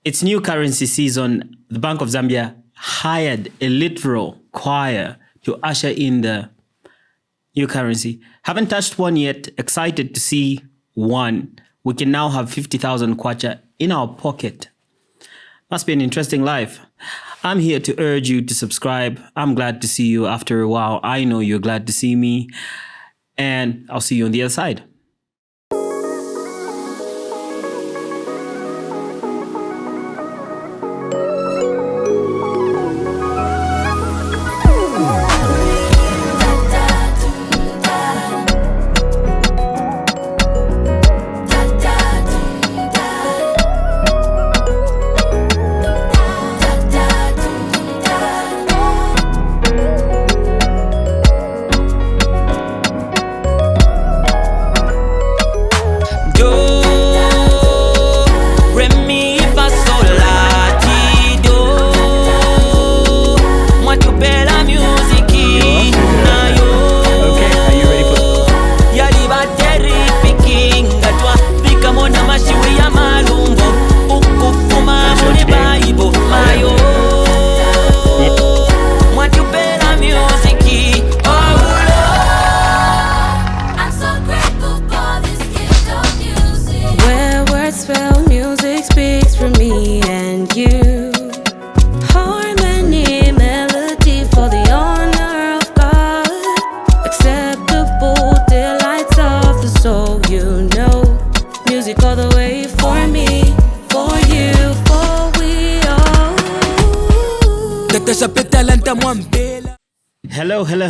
It's new currency season. The Bank of Zambia hired a literal choir to usher in the new currency. Haven't touched one yet. Excited to see one. We can now have 50,000 kwacha in our pocket. Must be an interesting life. I'm here to urge you to subscribe. I'm glad to see you after a while. I know you're glad to see me. And I'll see you on the other side.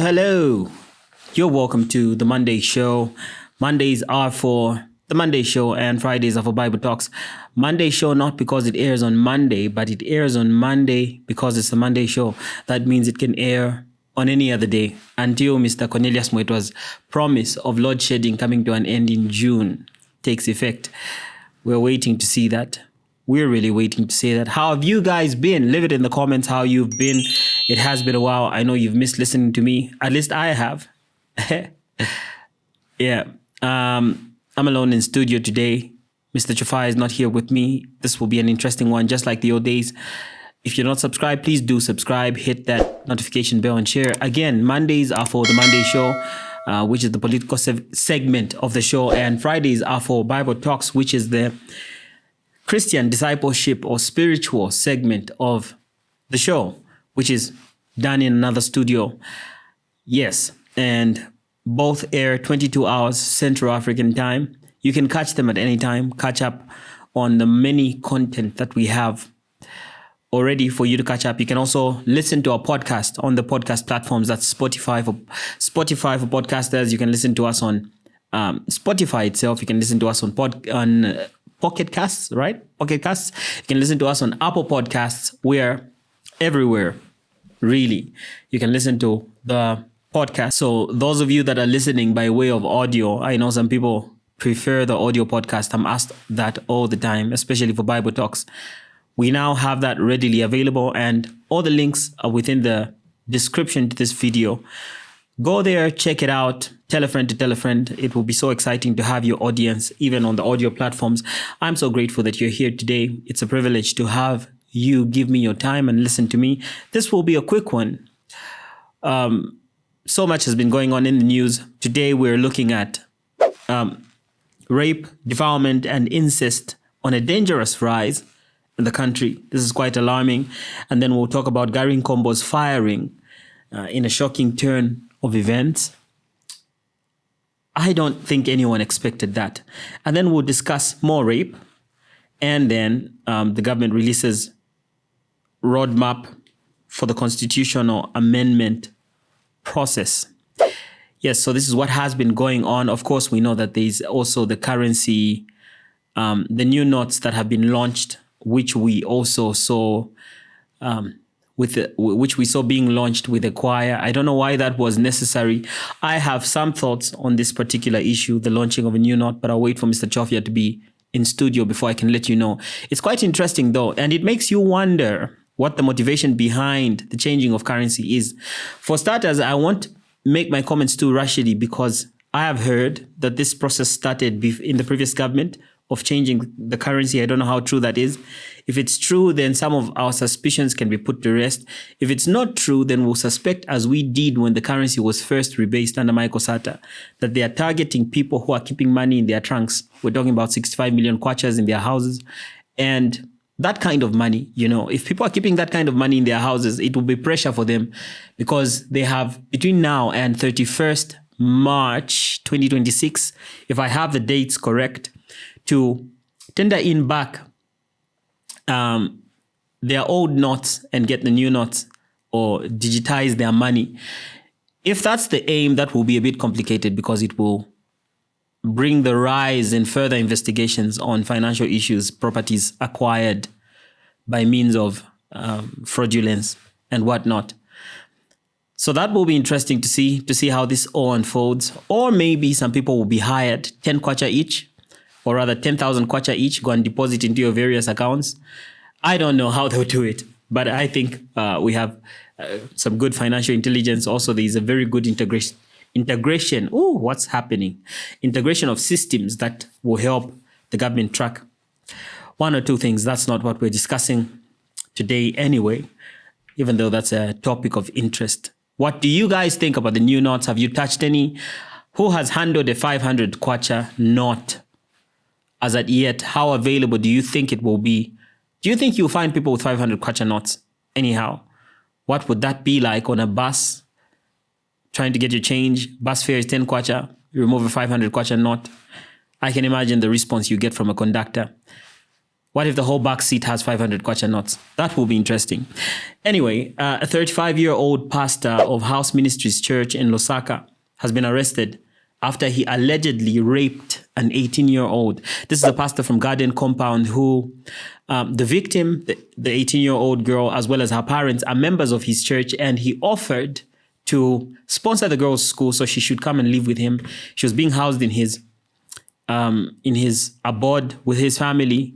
Hello. You're welcome to the Monday Show. Mondays are for the Monday Show and Fridays are for Bible Talks. Monday Show not because it airs on Monday, but it airs on Monday because it's the Monday Show. That means it can air on any other day until Mr. Cornelius Mwetwa's promise of load shedding coming to an end in June takes effect. We're waiting to see that. We're really waiting to see that. How have you guys been? Leave it in the comments how you've been. It has been a while. I know you've missed listening to me. At least I have. Yeah. I'm alone in studio today. Mr. Chafai is not here with me. This will be an interesting one, just like the old days. If you're not subscribed, please do subscribe. Hit that notification bell and share. Again, Mondays are for the Monday Show, which is the political segment of the show. And Fridays are for Bible Talks, which is the Christian discipleship or spiritual segment of the show, which is done in another studio. Yes, and both air 22 hours Central African time. You can catch them at any time. Catch up on the many content that we have already for you to catch up. You can also listen to our podcast on the podcast platforms. That's Spotify for podcasters. You can listen to us on Spotify itself. You can listen to us on Pocket Casts, right? Pocket Casts. You can listen to us on Apple Podcasts. We're everywhere, really. You can listen to the podcast. So those of you that are listening by way of audio, I know some people prefer the audio podcast. I'm asked that all the time, especially for Bible Talks. We now have that readily available, and all the links are within the description to this video. Go there, check it out, tell a friend to tell a friend. It will be so exciting to have your audience, even on the audio platforms. I'm so grateful that you're here today. It's a privilege to have you give me your time and listen to me. This will be a quick one. So much has been going on in the news. Today, we're looking at rape, defilement, and incest on a dangerous rise in the country. This is quite alarming. And then we'll talk about Gary Nkombo's firing in a shocking turn of events. I don't think anyone expected that. And then we'll discuss more rape. And then the government releases roadmap for the constitutional amendment process. Yes, so this is what has been going on. Of course, we know that there's also the currency, the new notes that have been launched, which we also saw which we saw being launched with a choir. I don't know why that was necessary. I have some thoughts on this particular issue, the launching of a new note, but I'll wait for Mr. Chofia to be in studio before I can let you know. It's quite interesting though, and it makes you wonder what the motivation behind the changing of currency is. For starters, I won't make my comments too rashly because I have heard that this process started in the previous government of changing the currency. I don't know how true that is. If it's true, then some of our suspicions can be put to rest. If it's not true, then we'll suspect, as we did when the currency was first rebased under Michael Sata, that they are targeting people who are keeping money in their trunks. We're talking about 65 million kwachas in their houses. And that kind of money, if people are keeping that kind of money in their houses, it will be pressure for them, because they have between now and 31st March 2026, if I have the dates correct, to tender in back their old notes and get the new notes, or digitize their money. If that's the aim, that will be a bit complicated, because it will bring the rise in further investigations on financial issues, properties acquired by means of fraudulence and whatnot. So that will be interesting to see how this all unfolds. Or maybe some people will be hired 10 kwacha each, or rather 10,000 kwacha each, go and deposit into your various accounts. I don't know how they'll do it, but I think we have some good financial intelligence. Also, there is a very good integration. Oh, what's happening? Integration of systems that will help the government track one or two things. That's not what we're discussing today anyway, even though that's a topic of interest. What do you guys think about the new notes? Have you touched any? Who has handled a 500 kwacha note as at yet? How available do you think it will be? Do you think you'll find people with 500 kwacha notes anyhow? What would that be like on a bus? Trying to get your change, bus fare is 10 kwacha, you remove a 500 kwacha note. I can imagine the response you get from a conductor. What if the whole back seat has 500 kwacha notes? That will be interesting. Anyway, a 35-year-old pastor of House Ministries Church in Lusaka has been arrested after he allegedly raped an 18-year-old. This is a pastor from Garden Compound who, the victim, the 18-year-old girl, as well as her parents, are members of his church, and he offered to sponsor the girl's school so she should come and live with him. She was being housed in his abode with his family.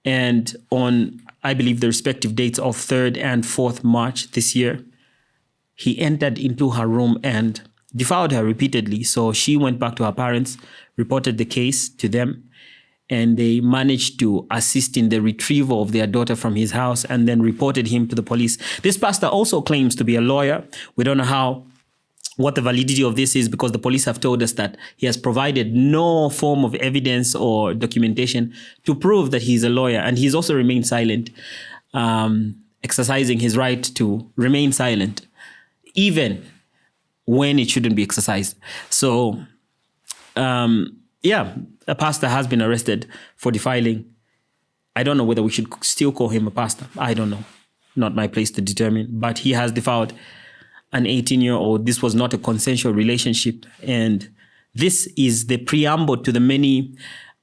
And on, I believe, the respective dates of 3rd and 4th March this year, he entered into her room and defiled her repeatedly. So she went back to her parents, reported the case to them, and they managed to assist in the retrieval of their daughter from his house and then reported him to the police. This pastor also claims to be a lawyer. We don't know what the validity of this is, because the police have told us that he has provided no form of evidence or documentation to prove that he's a lawyer. And he's also remained silent, exercising his right to remain silent, even when it shouldn't be exercised. So, a pastor has been arrested for defiling. I don't know whether we should still call him a pastor. I don't know. Not my place to determine. But he has defiled an 18-year-old. This was not a consensual relationship. And this is the preamble to the many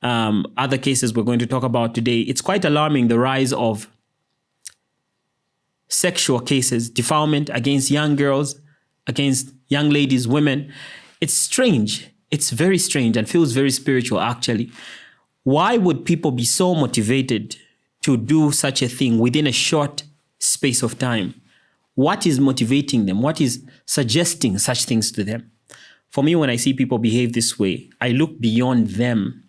other cases we're going to talk about today. It's quite alarming, the rise of sexual cases, defilement against young girls, against young ladies, women. It's strange. It's very strange and feels very spiritual, actually. Why would people be so motivated to do such a thing within a short space of time? What is motivating them? What is suggesting such things to them? For me, when I see people behave this way, I look beyond them.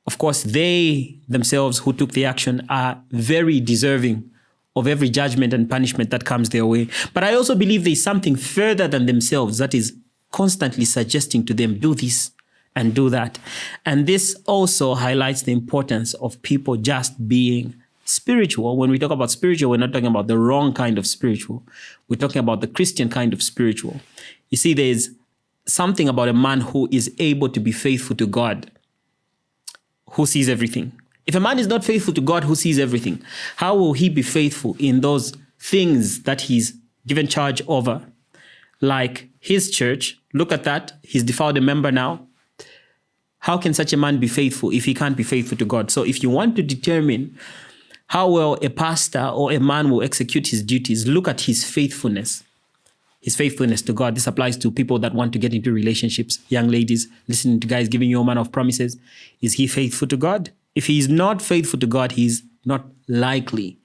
Of course, they themselves who took the action are very deserving of every judgment and punishment that comes their way. But I also believe there's something further than themselves that is constantly suggesting to them, do this and do that. And this also highlights the importance of people just being spiritual. When we talk about spiritual, we're not talking about the wrong kind of spiritual. We're talking about the Christian kind of spiritual. You see, there's something about a man who is able to be faithful to God, who sees everything. If a man is not faithful to God, who sees everything, how will he be faithful in those things that he's given charge over? Like his church, look at that. He's defiled a member now. How can such a man be faithful if he can't be faithful to God? So if you want to determine how well a pastor or a man will execute his duties, look at his faithfulness to God. This applies to people that want to get into relationships. Young ladies, listening to guys giving you a man of promises. Is he faithful to God? If he's not faithful to God, he's not likely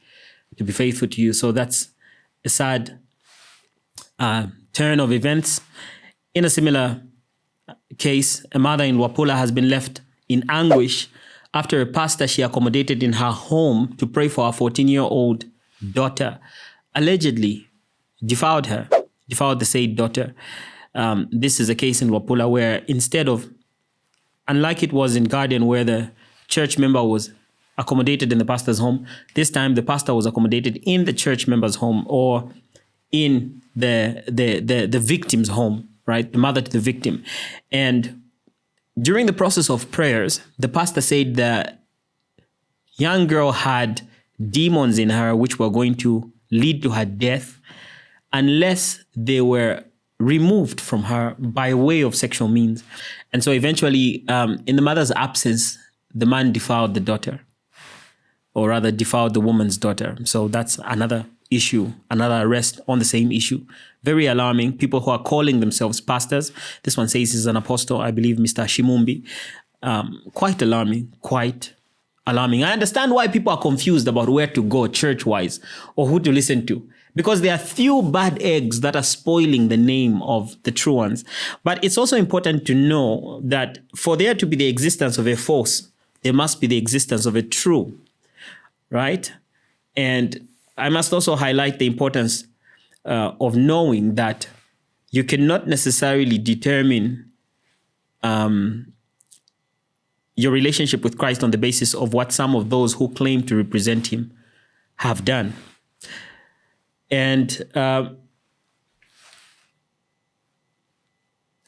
to be faithful to you. So that's a sad turn of events. In a similar case, a mother in Wapula has been left in anguish after a pastor she accommodated in her home to pray for her 14-year-old daughter allegedly defiled the said daughter. This is a case in Wapula where instead of, unlike it was in Guardian where the church member was accommodated in the pastor's home, this time the pastor was accommodated in the church member's home or in the victim's home, right? The mother to the victim. And during the process of prayers, the pastor said the young girl had demons in her which were going to lead to her death unless they were removed from her by way of sexual means. And so eventually, in the mother's absence, the man defiled the daughter, or rather defiled the woman's daughter. So that's another issue, another arrest on the same issue. Very alarming. People who are calling themselves pastors. This one says he's an apostle, I believe, Mr. Shimumbi. Quite alarming, quite alarming. I understand why people are confused about where to go church-wise or who to listen to, because there are few bad eggs that are spoiling the name of the true ones. But it's also important to know that for there to be the existence of a false, there must be the existence of a true, right? And I must also highlight the importance of knowing that you cannot necessarily determine your relationship with Christ on the basis of what some of those who claim to represent him have done. And a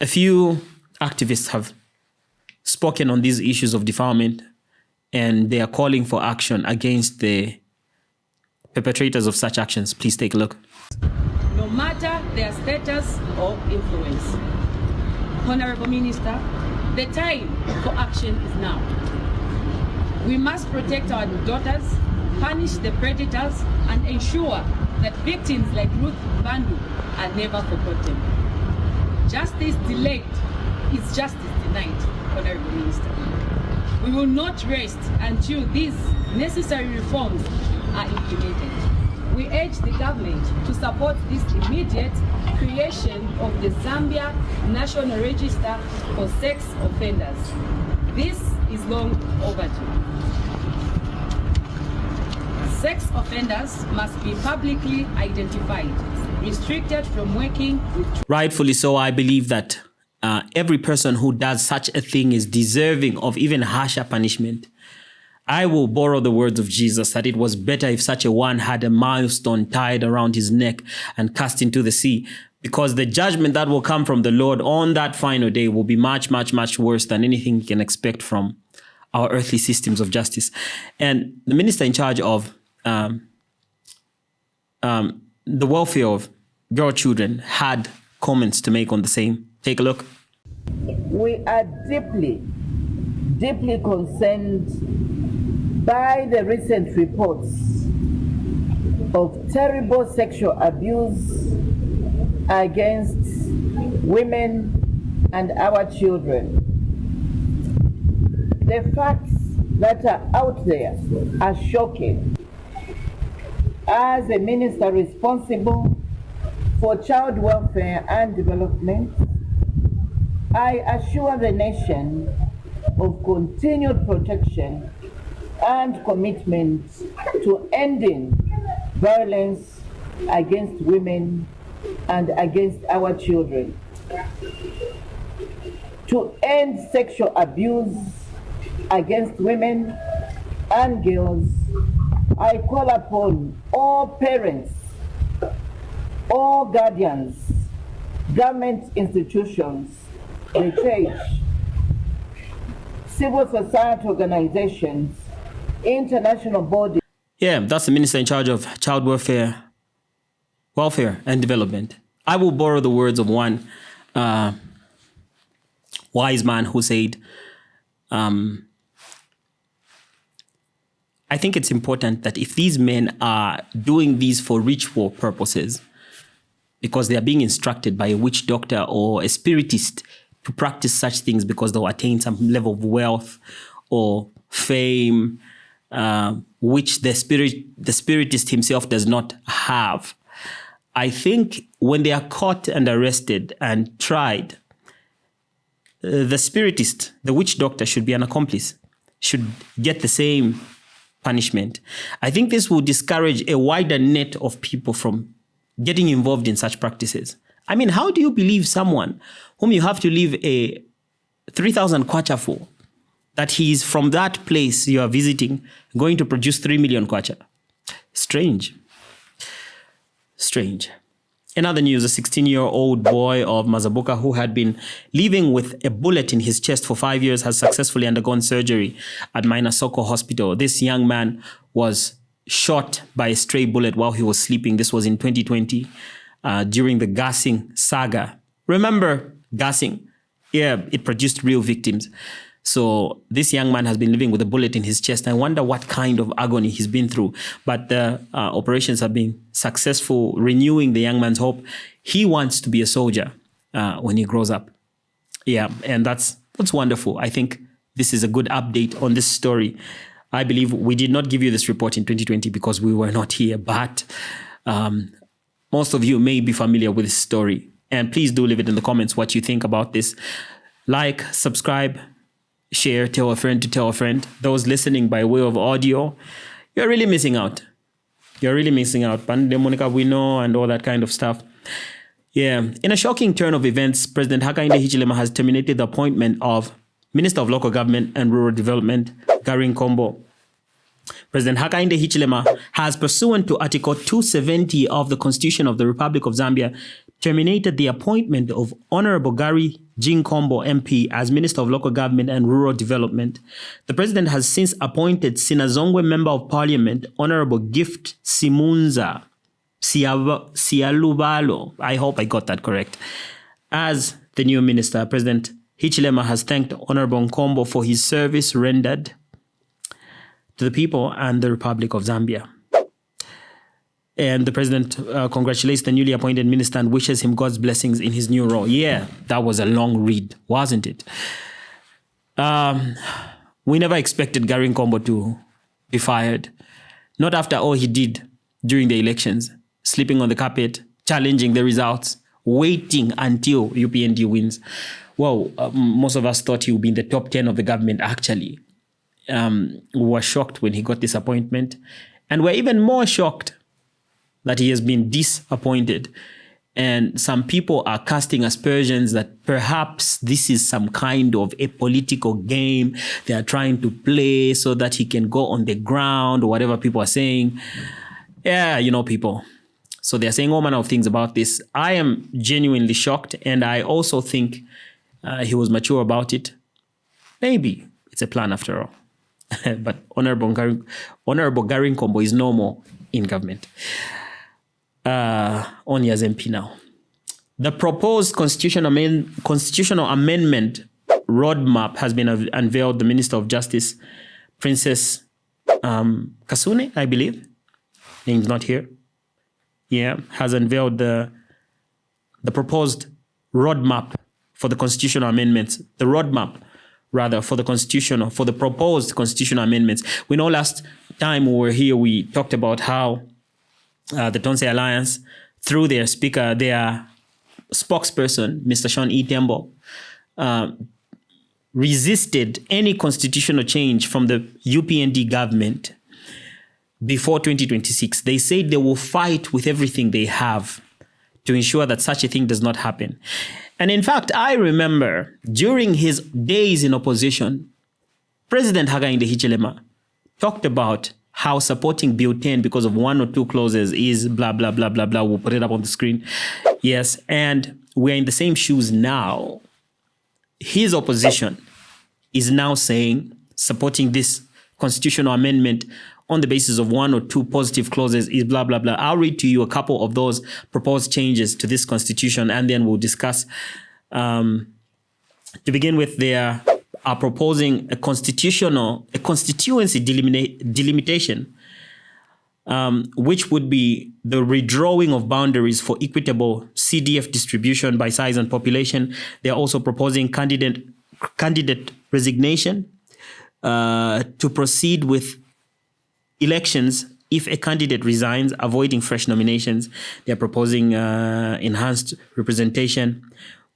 few activists have spoken on these issues of defilement, and they are calling for action against the perpetrators of such actions. Please take a look. No matter their status or influence. Honorable Minister, the time for action is now. We must protect our daughters, punish the predators, and ensure that victims like Ruth Bandu are never forgotten. Justice delayed is justice denied, Honorable Minister. We will not rest until these necessary reforms are implemented. We urge the government to support this immediate creation of the Zambia National Register for Sex Offenders. This is long overdue. Sex offenders must be publicly identified, restricted from working with... Rightfully so, I believe that every person who does such a thing is deserving of even harsher punishment. I will borrow the words of Jesus that it was better if such a one had a millstone tied around his neck and cast into the sea, because the judgment that will come from the Lord on that final day will be much, much, much worse than anything you can expect from our earthly systems of justice. And the minister in charge of the welfare of girl children had comments to make on the same. Take a look. We are deeply concerned by the recent reports of terrible sexual abuse against women and our children. The facts that are out there are shocking. As a minister responsible for child welfare and development, I assure the nation of continued protection and commitment to ending violence against women and against our children, to end sexual abuse against women and girls. I call upon all parents, all guardians, government institutions, the church, civil society organizations, international bodies. Yeah, that's the minister in charge of child welfare and development. I will borrow the words of one wise man who said, I think it's important that if these men are doing these for ritual purposes, because they are being instructed by a witch doctor or a spiritist to practice such things because they'll attain some level of wealth or fame, which the spiritist himself does not have. I think when they are caught and arrested and tried, the spiritist, the witch doctor, should be an accomplice. should get the same punishment. I think this will discourage a wider net of people from getting involved in such practices. I mean, how do you believe someone whom you have to leave a 3,000 kwacha for, that he is from that place you are visiting going to produce 3 million kwacha? Strange. Strange. In other news, a 16-year-old boy of Mazabuka who had been living with a bullet in his chest for 5 years has successfully undergone surgery at Mainasoko Hospital. This young man was shot by a stray bullet while he was sleeping. This was in 2020 during the gassing saga. Remember gassing? Yeah, it produced real victims. So this young man has been living with a bullet in his chest. I wonder what kind of agony he's been through. But the operations have been successful, renewing the young man's hope. He wants to be a soldier when he grows up. Yeah, and that's wonderful. I think this is a good update on this story. I believe we did not give you this report in 2020 because we were not here, but most of you may be familiar with this story. And please do leave it in the comments what you think about this. Like, subscribe, share, tell a friend to tell a friend. Those listening by way of audio, you're really missing out. You're really missing out. Pandemonic we know and all that kind of stuff. Yeah. In a shocking turn of events, President Hakainde Hichilema has terminated the appointment of Minister of Local Government and Rural Development, Gary Nkombo. President Hakainde Hichilema has, pursuant to Article 270 of the Constitution of the Republic of Zambia, terminated the appointment of Honorable Gary Nkombo MP as Minister of Local Government and Rural Development. The President has since appointed Sinazongwe Member of Parliament, Honorable Gift Simunza Sialubalo, I hope I got that correct, as the new minister. President Hichilema has thanked Honorable Nkombo for his service rendered to the people and the Republic of Zambia. And the president congratulates the newly appointed minister and wishes him God's blessings in his new role. Yeah, that was a long read, wasn't it? We never expected Gary Nkombo to be fired. Not after all he did during the elections, sleeping on the carpet, challenging the results, waiting until UPND wins. Well, most of us thought he would be in the top 10 of the government, actually. We were shocked when he got this appointment. And we're even more shocked that he has been disappointed. And some people are casting aspersions that perhaps this is some kind of a political game they are trying to play so that he can go on the ground or whatever people are saying. Yeah, you know, people. So they're saying all manner of things about this. I am genuinely shocked, and I also think he was mature about it. Maybe it's a plan after all. But Honorable Gary Nkombo is no more in government. Only as MP now. The proposed constitutional amendment roadmap has been unveiled. The Minister of Justice, Princess Kasune, I believe, name's not here. Yeah, has unveiled the proposed roadmap for the constitutional amendments. The roadmap, rather, for the proposed constitutional amendments. We know last time we were here, we talked about how the Tonse Alliance, through their speaker, their spokesperson, Mr. Sean E. Tembo, resisted any constitutional change from the UPND government before 2026. They said they will fight with everything they have to ensure that such a thing does not happen. And in fact, I remember during his days in opposition, President Hakainde Hichilema talked about how supporting Bill 10 because of one or two clauses is blah, blah, blah, blah, blah. We'll put it up on the screen. Yes, and we're in the same shoes now. His opposition is now saying supporting this constitutional amendment on the basis of one or two positive clauses is blah, blah, blah. I'll read to you a couple of those proposed changes to this constitution, and then we'll discuss. To begin with, they are proposing a constituency delimitation, which would be the redrawing of boundaries for equitable CDF distribution by size and population. They're also proposing candidate resignation to proceed with elections if a candidate resigns, avoiding fresh nominations. They're proposing enhanced representation,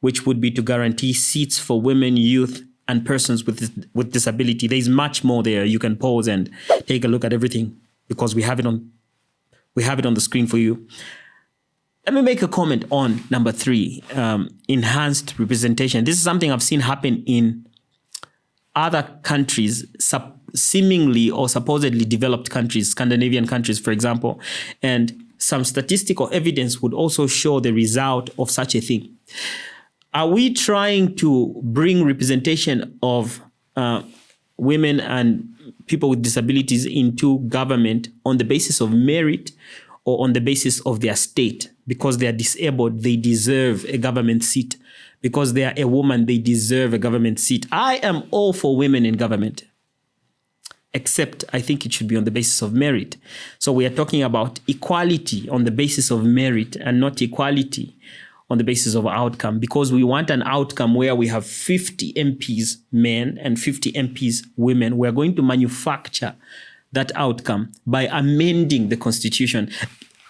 which would be to guarantee seats for women, youth, and persons with disability. There's much more there. You can pause and take a look at everything because we have it on the screen for you. Let me make a comment on number 3, enhanced representation. This is something I've seen happen in other countries, seemingly or supposedly developed countries, Scandinavian countries, for example, and some statistical evidence would also show the result of such a thing. Are we trying to bring representation of women and people with disabilities into government on the basis of merit or on the basis of their state? Because they are disabled, they deserve a government seat. Because they are a woman, they deserve a government seat. I am all for women in government, except I think it should be on the basis of merit. So we are talking about equality on the basis of merit and not equality on the basis of outcome, because we want an outcome where we have 50 MPs men and 50 MPs women. We're going to manufacture that outcome by amending the constitution.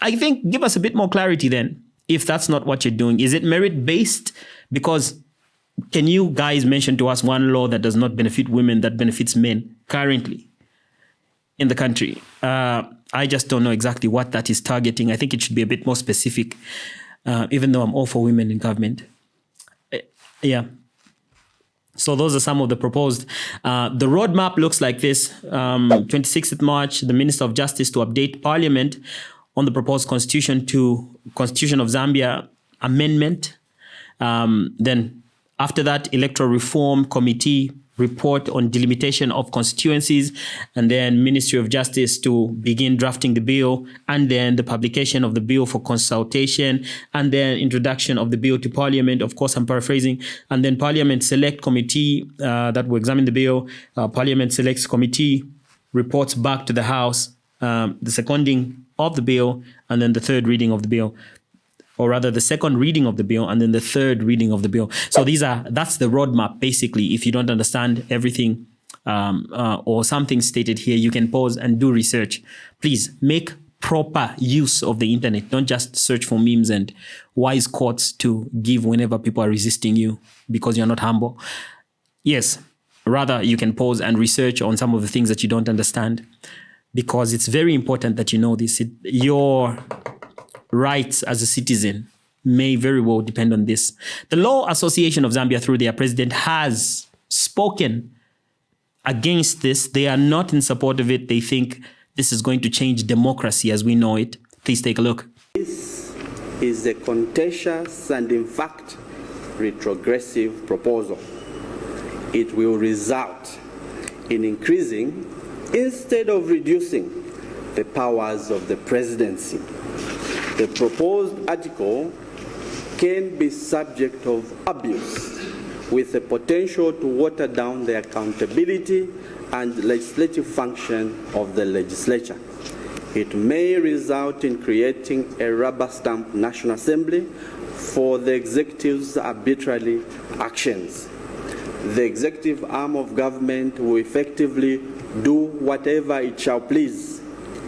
I think give us a bit more clarity then, if that's not what you're doing. Is it merit-based? Because can you guys mention to us one law that does not benefit women that benefits men currently in the country? I just don't know exactly what that is targeting. I think it should be a bit more specific, even though I'm all for women in government. Yeah. So those are some of the proposed. The roadmap looks like this. 26th of March, the Minister of Justice to update Parliament on the proposed Constitution of Zambia amendment. Then after that, Electoral Reform Committee report on delimitation of constituencies, and then Ministry of Justice to begin drafting the bill, and then the publication of the bill for consultation, and then introduction of the bill to Parliament. Of course, I'm paraphrasing. And then Parliament Select Committee that will examine the bill. Parliament Selects Committee reports back to the House, the seconding of the bill, and then the third reading of the bill. Or rather the second reading of the bill and then the third reading of the bill. So that's the roadmap, basically. If you don't understand everything or something stated here, you can pause and do research. Please make proper use of the internet. Don't just search for memes and wise quotes to give whenever people are resisting you because you're not humble. Yes, rather you can pause and research on some of the things that you don't understand, because it's very important that you know this. Your rights as a citizen may very well depend on this. The Law Association of Zambia, through their president, has spoken against this. They are not in support of it. They think this is going to change democracy as we know it. Please take a look. This is a contentious and, in fact, retrogressive proposal. It will result in increasing instead of reducing the powers of the presidency. The proposed article can be subject of abuse, with the potential to water down the accountability and legislative function of the legislature. It may result in creating a rubber-stamp National Assembly for the executive's arbitrary actions. The executive arm of government will effectively do whatever it shall please,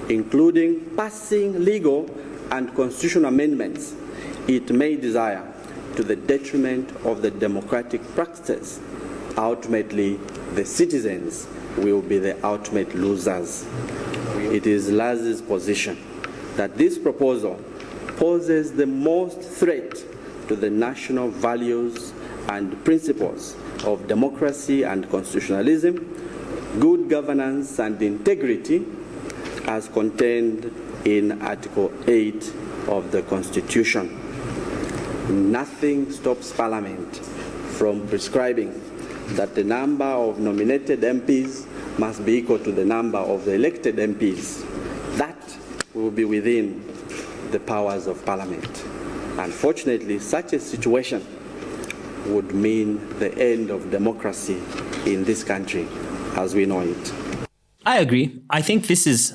including passing legal and constitutional amendments it may desire, to the detriment of the democratic practices. Ultimately, the citizens will be the ultimate losers. It is Laz's position that this proposal poses the most threat to the national values and principles of democracy and constitutionalism, good governance and integrity, as contained in Article 8 of the Constitution. Nothing stops Parliament from prescribing that the number of nominated MPs must be equal to the number of the elected MPs. That will be within the powers of Parliament. Unfortunately, such a situation would mean the end of democracy in this country as we know it. I agree. I think this is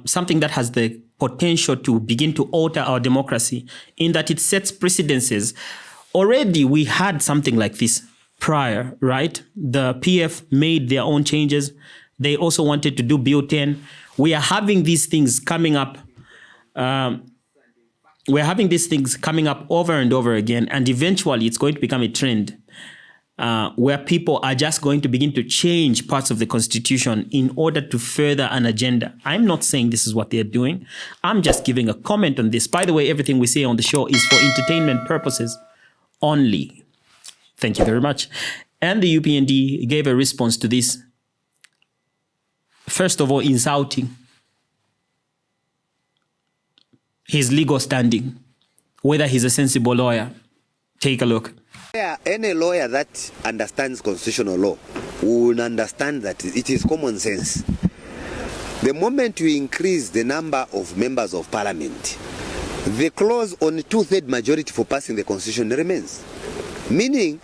something that has the potential to begin to alter our democracy, in that it sets precedences. Already we had something like this prior, right? The PF made their own changes. They also wanted to do Bill 10. We are having these things coming up. We're having these things coming up over and over again, and eventually it's going to become a trend. where people are just going to begin to change parts of the constitution in order to further an agenda. I'm not saying this is what they're doing. I'm just giving a comment on this. By the way, everything we say on the show is for entertainment purposes only. Thank you very much. And the UPND gave a response to this. First of all, insulting his legal standing, whether he's a sensible lawyer. Take a look. Any lawyer that understands constitutional law will understand that it is common sense. The moment you increase the number of members of parliament, the clause on 2/3 majority for passing the constitution remains. Meaning,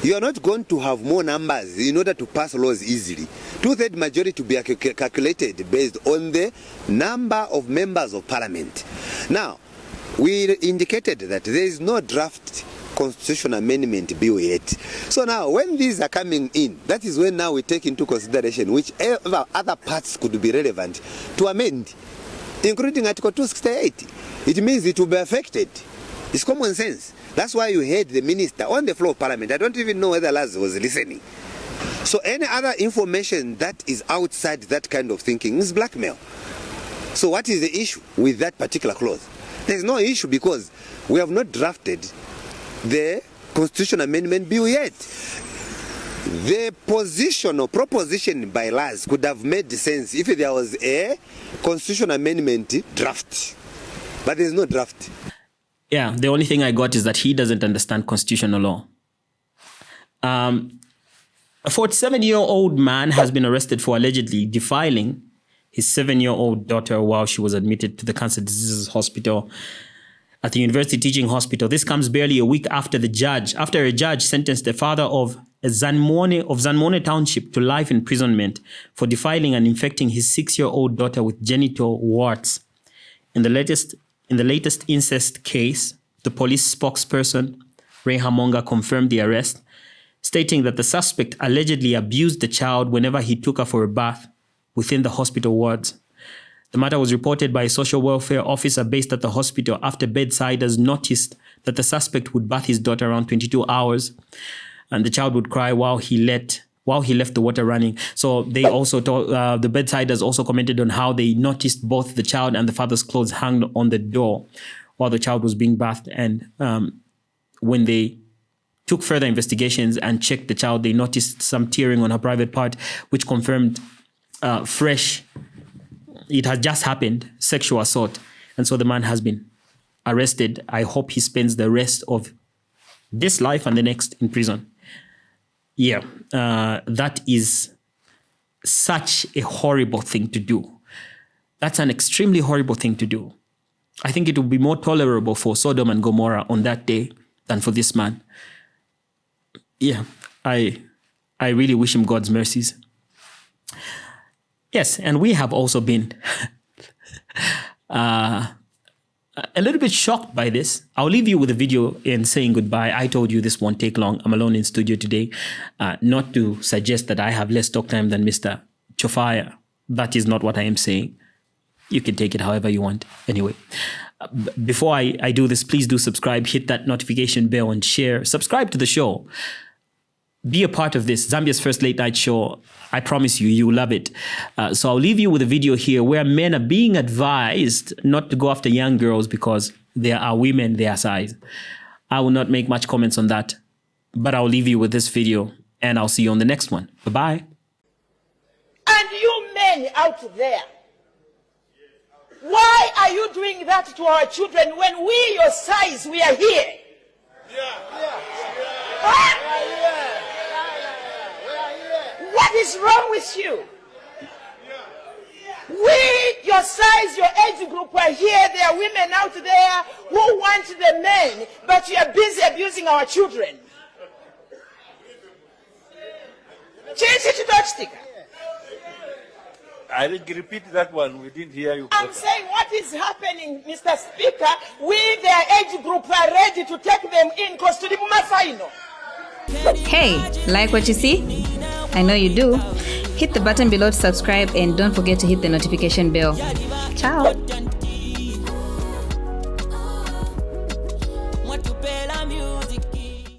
you are not going to have more numbers in order to pass laws easily. 2/3 majority to be calculated based on the number of members of parliament. Now, we indicated that there is no draft constitution amendment bill yet. So now, when these are coming in, that is when now we take into consideration whichever other parts could be relevant to amend, including Article 268. It means it will be affected. It's common sense. That's why you heard the minister on the floor of parliament. I don't even know whether Laz was listening. So any other information that is outside that kind of thinking is blackmail. So what is the issue with that particular clause? There's no issue because we have not drafted the constitution amendment bill yet. The position or proposition by Laz could have made sense if there was a constitution amendment draft. But there's no draft. Yeah, the only thing I got is that he doesn't understand constitutional law. A 47-year-old man has been arrested for allegedly defiling his 7-year-old daughter while she was admitted to the Cancer Diseases Hospital at the University Teaching Hospital. This comes barely a week after a judge sentenced the father of Zambian Township to life imprisonment for defiling and infecting his 6-year-old daughter with genital warts. In the latest incest case, the police spokesperson, Ray Hamonga, confirmed the arrest, stating that the suspect allegedly abused the child whenever he took her for a bath within the hospital wards. The matter was reported by a social welfare officer based at the hospital after bedsiders noticed that the suspect would bath his daughter around 22 hours, and the child would cry while he left the water running. So they also the bedsiders also commented on how they noticed both the child and the father's clothes hung on the door while the child was being bathed. And when they took further investigations and checked the child, they noticed some tearing on her private part, which confirmed it has just happened, sexual assault. And so the man has been arrested. I hope he spends the rest of this life and the next in prison. Yeah, that is such a horrible thing to do. That's an extremely horrible thing to do. I think it would be more tolerable for Sodom and Gomorrah on that day than for this man. Yeah, I really wish him God's mercies. Yes, and we have also been a little bit shocked by this. I'll leave you with a video in saying goodbye. I told you this won't take long. I'm alone in studio today. Not to suggest that I have less talk time than Mr. Chofaya. That is not what I am saying. You can take it however you want. Anyway, before I do this, please do subscribe, hit that notification bell and share. Subscribe to the show. Be a part of this, Zambia's first late night show. I promise you, you will love it. So I'll leave you with a video here where men are being advised not to go after young girls because there are women their size. I will not make much comments on that, but I'll leave you with this video and I'll see you on the next one. Bye-bye. And you men out there, why are you doing that to our children when we, your size, we are here? What is wrong with you? We, your size, your age group are here. There are women out there who want the men, but you are busy abusing our children. I think repeat that one. We didn't hear you. I'm saying what is happening, Mr. Speaker. We, their age group, are ready to take them in because to the final. Hey, like what you see? I know you do. Hit the button below to subscribe and don't forget to hit the notification bell. Ciao.